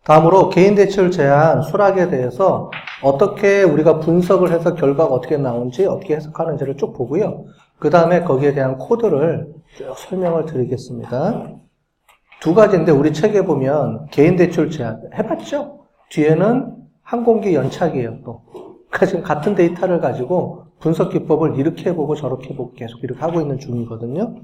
다음으로 개인 대출 제한 수락에 대해서 어떻게 우리가 분석을 해서 결과가 어떻게 나온지 어떻게 해석하는지를 쭉 보고요. 그 다음에 거기에 대한 코드를 쭉 설명을 드리겠습니다. 두 가지인데 우리 책에 보면 개인 대출 제한 해봤죠? 뒤에는 항공기 연착이에요. 또 지금 같은 데이터를 가지고 분석 기법을 이렇게 해보고 저렇게 해보고 계속 이렇게 하고 있는 중이거든요.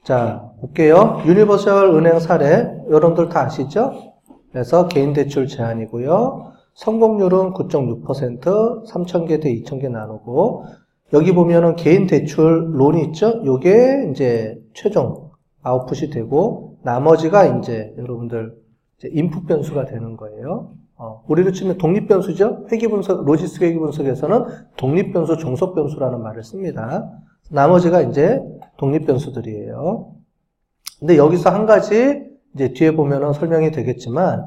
자, 볼게요. 유니버셜 은행 사례 여러분들 다 아시죠? 그래서 개인 대출 제한이고요. 성공률은 9.6%, 3,000개 대 2,000개 나누고, 여기 보면은 개인 대출 론이 있죠? 요게 이제 최종 아웃풋이 되고, 나머지가 이제 여러분들 이제 인풋 변수가 되는 거예요. 우리로 치면 독립 변수죠? 회귀 분석, 로지스틱 회귀 분석에서는 독립 변수, 종속 변수라는 말을 씁니다. 나머지가 이제 독립 변수들이에요. 근데 여기서 한 가지 이제 뒤에 보면은 설명이 되겠지만,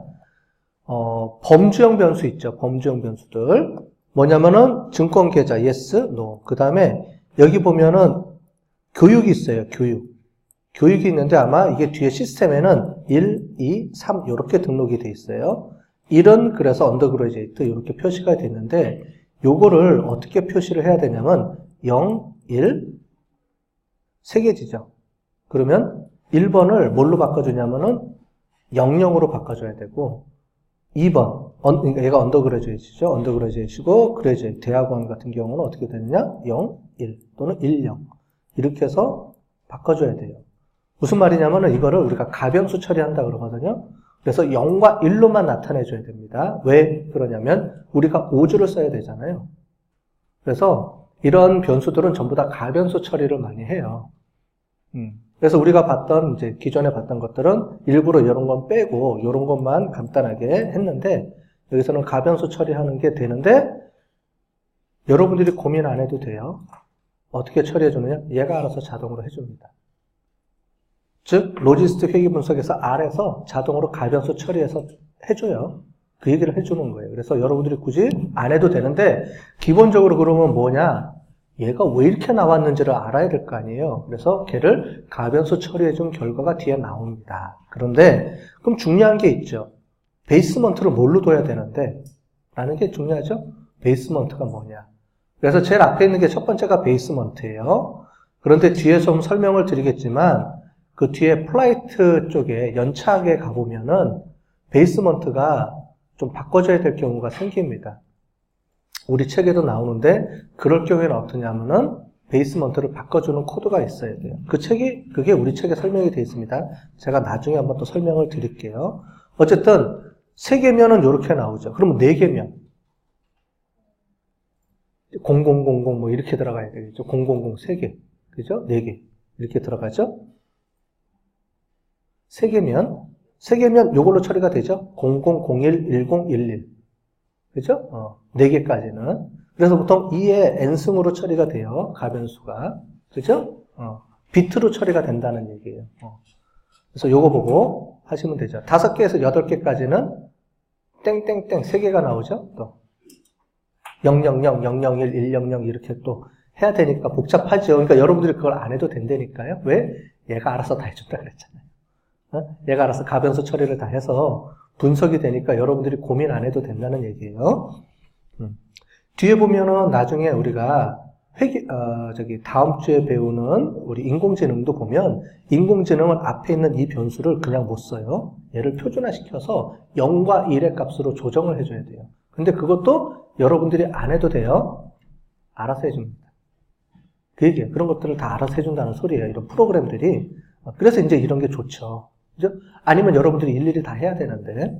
범주형 변수 있죠. 범주형 변수들. 뭐냐면은 증권 계좌, yes, no. 그 다음에 여기 보면은 교육이 있어요. 교육이 있는데 아마 이게 뒤에 시스템에는 1, 2, 3 이렇게 등록이 돼 있어요. 1은 그래서 언더그래주에이트 이렇게 표시가 돼 있는데 요거를 어떻게 표시를 해야 되냐면 0, 1, 3개지죠. 그러면 1번을 뭘로 바꿔주냐면은 00으로 바꿔줘야 되고 2번, 그러니까 얘가 언더그래주에이트죠. 언더그래주에이트고 그래주에이트, 대학원 같은 경우는 어떻게 되느냐? 0, 1 또는 1, 0 이렇게 해서 바꿔줘야 돼요. 무슨 말이냐면은 이거를 우리가 가변수 처리한다 그러거든요. 그래서 0과 1로만 나타내줘야 됩니다. 왜 그러냐면 우리가 5주를 써야 되잖아요. 그래서 이런 변수들은 전부 다 가변수 처리를 많이 해요. 그래서 우리가 봤던 이제 기존에 봤던 것들은 일부러 이런 건 빼고 이런 것만 간단하게 했는데 여기서는 가변수 처리하는 게 되는데 여러분들이 고민 안 해도 돼요. 어떻게 처리해 주느냐? 얘가 알아서 자동으로 해줍니다. 즉 로지스틱 회귀 분석에서 R에서 자동으로 가변수 처리해서 해줘요. 그 얘기를 해주는 거예요. 그래서 여러분들이 굳이 안 해도 되는데 기본적으로 그러면 뭐냐? 얘가 왜 이렇게 나왔는지를 알아야 될 거 아니에요. 그래서 걔를 가변수 처리해준 결과가 뒤에 나옵니다. 그런데 그럼 중요한 게 있죠. 베이스먼트를 뭘로 둬야 되는데 라는 게 중요하죠. 베이스먼트가 뭐냐. 그래서 제일 앞에 있는 게 첫 번째가 베이스먼트예요. 그런데 뒤에 좀 설명을 드리겠지만 그 뒤에 플라이트 쪽에 연착에 가보면은 베이스먼트가 좀 바꿔줘야 될 경우가 생깁니다. 우리 책에도 나오는데 그럴 경우에는 어떠냐면은 베이스먼트를 바꿔주는 코드가 있어야 돼요. 그게 우리 책에 설명이 되어 있습니다. 제가 나중에 한번 또 설명을 드릴게요. 어쨌든 3개면은 이렇게 나오죠. 그러면 4개면 0000 뭐 이렇게 들어가야 되겠죠. 000 3개. 그죠? 4개. 이렇게 들어가죠? 3개면 요걸로 처리가 되죠? 00, 01, 10, 11. 그죠? 4개까지는. 그래서 보통 2의 n승으로 처리가 돼요. 가변수가. 그죠? 비트로 처리가 된다는 얘기예요. 그래서 요거 보고 하시면 되죠. 5개에서 8개까지는 땡땡땡 3개가 나오죠? 또 000, 001, 100 이렇게 또 해야 되니까 복잡하죠. 그러니까 여러분들이 그걸 안 해도 된다니까요. 왜? 얘가 알아서 다 해준다 그랬잖아요. 얘가 알아서 가변수 처리를 다 해서 분석이 되니까 여러분들이 고민 안 해도 된다는 얘기예요. 뒤에 보면은 나중에 우리가 다음 주에 배우는 우리 인공지능도 보면 인공지능은 앞에 있는 이 변수를 그냥 못 써요. 얘를 표준화시켜서 0과 1의 값으로 조정을 해줘야 돼요. 근데 그것도 여러분들이 안 해도 돼요. 알아서 해줍니다. 그 얘기예요. 그런 것들을 다 알아서 해준다는 소리예요. 이런 프로그램들이. 그래서 이제 이런 게 좋죠. 그죠? 아니면 여러분들이 일일이 다 해야 되는데.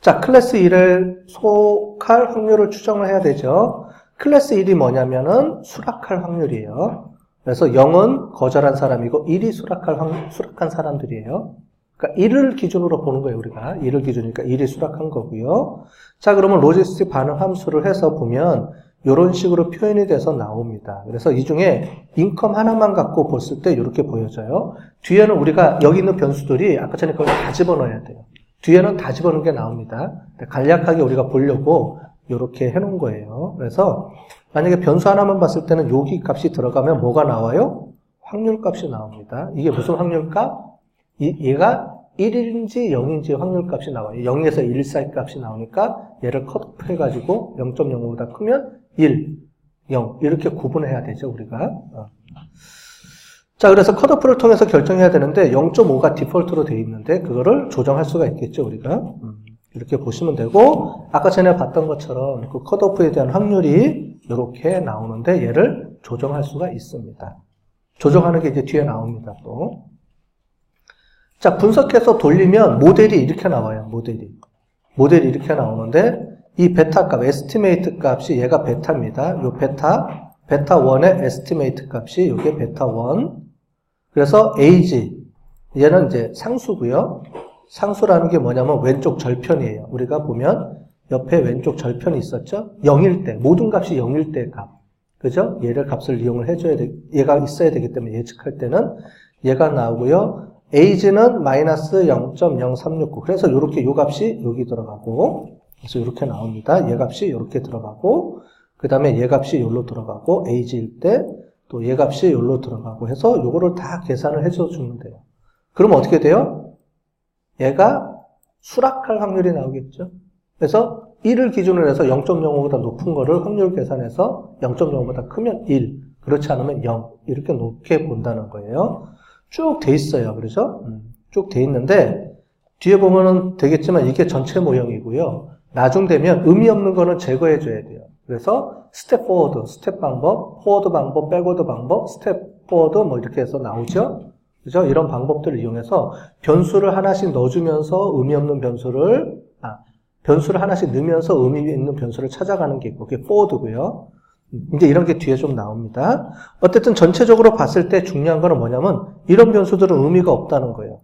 자, 클래스 1을 속할 확률을 추정을 해야 되죠. 클래스 1이 뭐냐면은 수락할 확률이에요. 그래서 0은 거절한 사람이고 1이 수락한 사람들이에요. 그러니까 1을 기준으로 보는 거예요, 우리가. 1을 기준이니까 1이 수락한 거고요. 자, 그러면 로지스틱 반응 함수를 해서 보면 이런 식으로 표현이 돼서 나옵니다. 그래서 이 중에 인컴 하나만 갖고 봤을 때 이렇게 보여져요. 뒤에는 우리가 여기 있는 변수들이 아까 전에 그걸 다 집어넣어야 돼요. 뒤에는 다 집어넣은 게 나옵니다. 간략하게 우리가 보려고 이렇게 해놓은 거예요. 그래서 만약에 변수 하나만 봤을 때는 여기 값이 들어가면 뭐가 나와요? 확률 값이 나옵니다. 이게 무슨 확률값? 얘가 1인지 0인지 확률값이 나와요. 0에서 1 사이 값이 나오니까 얘를 컷오프 해가지고 0.05보다 크면 1, 0 이렇게 구분해야 되죠, 우리가. 자, 그래서 컷오프를 통해서 결정해야 되는데 0.5가 디폴트로 되어 있는데 그거를 조정할 수가 있겠죠, 우리가. 이렇게 보시면 되고 아까 전에 봤던 것처럼 그 컷오프에 대한 확률이 이렇게 나오는데 얘를 조정할 수가 있습니다. 조정하는 게 이제 뒤에 나옵니다, 또. 자, 분석해서 돌리면 모델이 이렇게 나와요, 모델이 이렇게 나오는데 이 베타 값, 에스티메이트 값이 얘가 베타입니다. 요 베타 1의 에스티메이트 값이 요게 베타 1. 그래서 age, 얘는 이제 상수고요. 상수라는 게 뭐냐면 왼쪽 절편이에요. 우리가 보면 옆에 왼쪽 절편이 있었죠? 0일 때, 모든 값이 0일 때 값. 그죠? 얘를 값을 이용을 해줘야 돼. 얘가 있어야 되기 때문에 예측할 때는 얘가 나오고요. age는 마이너스 0.0369. 그래서 이렇게 요 값이 여기 들어가고, 그래서 이렇게 나옵니다. 얘 값이 이렇게 들어가고, 그 다음에 얘 값이 여기로 들어가고, age일 때, 또 얘 값이 여기로 들어가고 해서 요거를 다 계산을 해줘 주면 돼요. 그럼 어떻게 돼요? 얘가 수락할 확률이 나오겠죠. 그래서 1을 기준으로 해서 0.05보다 높은 거를 확률 계산해서 0.05보다 크면 1, 그렇지 않으면 0 이렇게 높게 본다는 거예요. 쭉 돼 있어요. 그렇죠? 쭉 돼 있는데 뒤에 보면은 되겠지만 이게 전체 모형이고요. 나중 되면 의미 없는 거는 제거해 줘야 돼요. 그래서 스텝 포워드, 스텝 방법, 포워드 방법, 백워드 방법, 스텝 포워드 뭐 이렇게 해서 나오죠. 그죠? 이런 방법들을 이용해서 변수를 하나씩 넣어주면서 의미 없는 변수를 하나씩 넣으면서 의미 있는 변수를 찾아가는 게 있고 그게 포워드고요. 이제 이런 게 뒤에 좀 나옵니다. 어쨌든 전체적으로 봤을 때 중요한 거는 뭐냐면 이런 변수들은 의미가 없다는 거예요.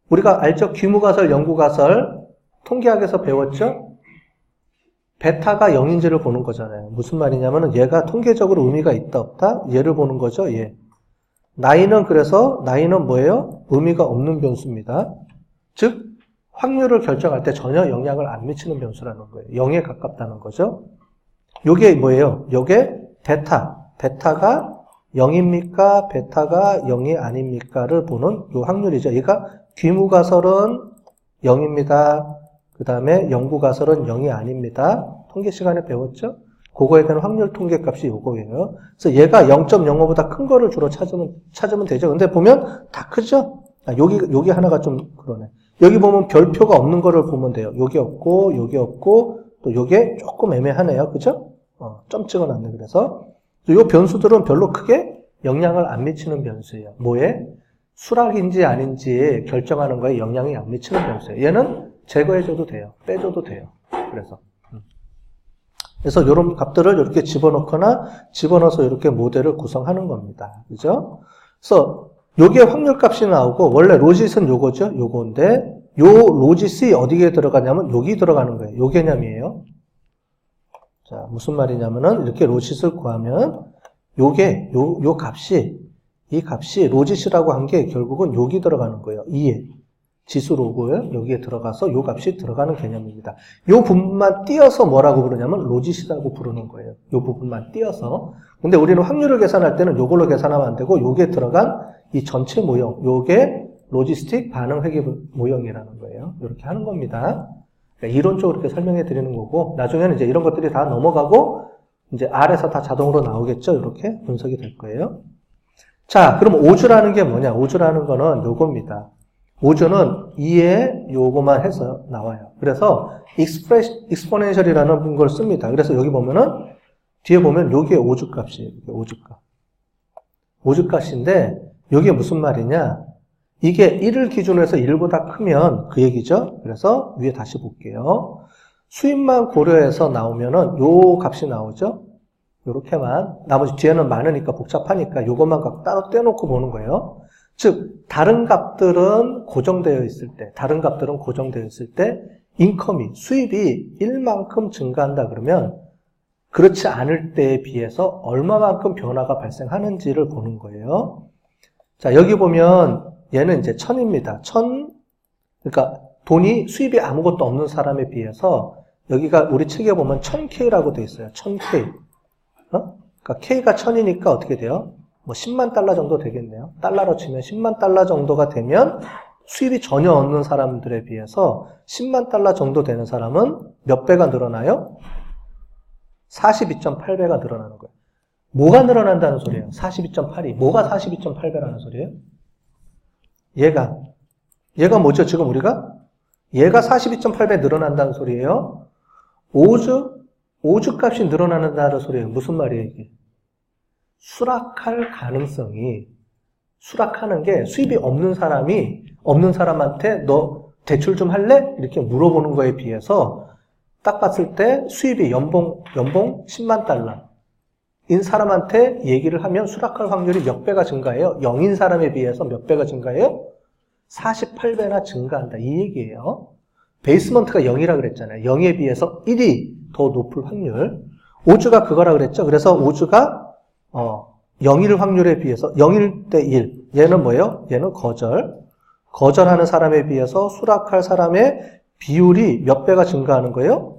우리가 알죠? 귀무가설, 영구가설 통계학에서 배웠죠? 베타가 0인지를 보는 거잖아요. 무슨 말이냐면 얘가 통계적으로 의미가 있다 없다? 얘를 보는 거죠. 얘. 나이는 뭐예요? 의미가 없는 변수입니다. 즉 확률을 결정할 때 전혀 영향을 안 미치는 변수라는 거예요. 0에 가깝다는 거죠. 요게 뭐예요? 요게 베타가 0입니까? 베타가 0이 아닙니까?를 보는 요 확률이죠. 얘가 귀무가설은 0입니다. 그 다음에 영구가설은 0이 아닙니다. 통계 시간에 배웠죠? 그거에 대한 확률 통계값이 요거예요. 그래서 얘가 0.05보다 큰 거를 주로 찾으면 되죠. 근데 보면 다 크죠? 여기 하나가 좀 그러네. 여기 보면 별표가 없는 거를 보면 돼요. 여기 없고, 또 요게 조금 애매하네요. 그죠? 점 찍어놨네. 그래서 요 변수들은 별로 크게 영향을 안 미치는 변수예요. 뭐에? 수락인지 아닌지 결정하는 거에 영향이 안 미치는 변수예요. 얘는 제거해줘도 돼요. 빼줘도 돼요. 그래서 이런 값들을 이렇게 집어넣어서 이렇게 모델을 구성하는 겁니다. 그죠? 그래서 요게 확률값이 나오고 원래 로짓은 요거죠. 요건데 요 로짓이 어디에 들어가냐면 여기 들어가는 거예요. 요 개념이에요. 자, 무슨 말이냐면은 이렇게 로짓을 구하면 요게 요 값이 이 값이 로짓이라고 한 게 결국은 여기 들어가는 거예요. 2에 지수로고요. 여기에 들어가서 요 값이 들어가는 개념입니다. 요 부분만 띄어서 뭐라고 부르냐면 로짓이라고 부르는 거예요. 요 부분만 띄어서. 근데 우리는 확률을 계산할 때는 요걸로 계산하면 안 되고 요게 들어간 이 전체 모형, 요게 로지스틱 반응 회계 모형이라는 거예요. 이렇게 하는 겁니다. 그러니까 이론적으로 이렇게 설명해 드리는 거고 나중에는 이제 이런 것들이 다 넘어가고 이제 R에서 다 자동으로 나오겠죠. 이렇게 분석이 될 거예요. 자, 그럼 오주라는 게 뭐냐? 오주라는 거는 요겁니다. 오주는 2에 요거만 해서 나와요. 그래서 익스포넨셜이라는 걸 씁니다. 그래서 여기 보면은 뒤에 보면 요게 오주값이에요. 오주값. 오주값인데 요게 무슨 말이냐? 이게 1을 기준으로 해서 1보다 크면 그 얘기죠. 그래서 위에 다시 볼게요. 수입만 고려해서 나오면은 요 값이 나오죠. 요렇게만. 나머지 뒤에는 많으니까 복잡하니까 요것만 따로 떼놓고 보는 거예요. 즉 다른 값들은 고정되어 있을 때 인컴이 수입이 1만큼 증가한다 그러면 그렇지 않을 때에 비해서 얼마만큼 변화가 발생하는지를 보는 거예요. 자, 여기 보면 얘는 이제 1000입니다. 1000, 그러니까 돈이 수입이 아무것도 없는 사람에 비해서 여기가 우리 책에 보면 1000K라고 돼 있어요. 1000K. 그러니까 K가 1000이니까 어떻게 돼요? 뭐 10만 달러 정도 되겠네요. 달러로 치면 10만 달러 정도가 되면 수입이 전혀 없는 사람들에 비해서 10만 달러 정도 되는 사람은 몇 배가 늘어나요? 42.8배가 늘어나는 거예요. 뭐가 늘어난다는 소리예요? 42.8이. 뭐가 42.8배라는 소리예요? 얘가 뭐죠? 지금 우리가? 얘가 42.8배 늘어난다는 소리예요. 오주 값이 늘어난다는 소리예요. 무슨 말이에요, 이게? 수락할 가능성이, 수락하는 게 수입이 없는 사람한테 너 대출 좀 할래? 이렇게 물어보는 거에 비해서 딱 봤을 때 수입이 연봉 10만 달러인 사람한테 얘기를 하면 수락할 확률이 몇 배가 증가해요? 0인 사람에 비해서 몇 배가 증가해요? 48배나 증가한다. 이 얘기예요. 베이스먼트가 0이라 그랬잖아요. 0에 비해서 1이 더 높을 확률. 오주가 그거라 그랬죠. 그래서 오주가 0일 확률에 비해서 0일 대 1. 얘는 뭐예요? 얘는 거절하는 사람에 비해서 수락할 사람의 비율이 몇 배가 증가하는 거예요?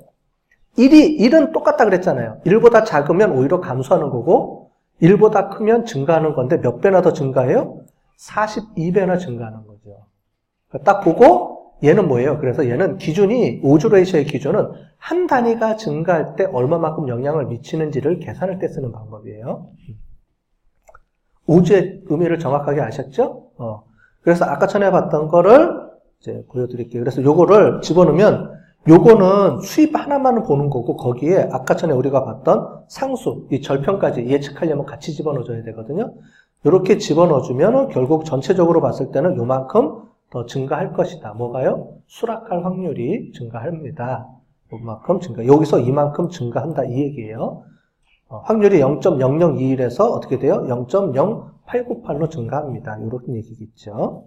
1은 똑같다 그랬잖아요. 1보다 작으면 오히려 감소하는 거고 1보다 크면 증가하는 건데 몇 배나 더 증가해요? 42배나 증가하는 거죠. 딱 보고 얘는 뭐예요? 그래서 얘는 기준이 오주 레이셔의 기준은 한 단위가 증가할 때 얼마만큼 영향을 미치는지를 계산할 때 쓰는 방법이에요. 오주의 의미를 정확하게 아셨죠? 그래서 아까 전에 봤던 거를 이제 보여드릴게요. 그래서 요거를 집어넣으면 요거는 수입 하나만을 보는 거고 거기에 아까 전에 우리가 봤던 상수, 이 절편까지 예측하려면 같이 집어넣어줘야 되거든요. 이렇게 집어넣어주면 결국 전체적으로 봤을 때는 요만큼 더 증가할 것이다. 뭐가요? 수락할 확률이 증가합니다. 요만큼 증가. 여기서 이만큼 증가한다. 이 얘기예요. 확률이 0.0021에서 어떻게 돼요? 0.0898로 증가합니다. 이런 얘기겠죠.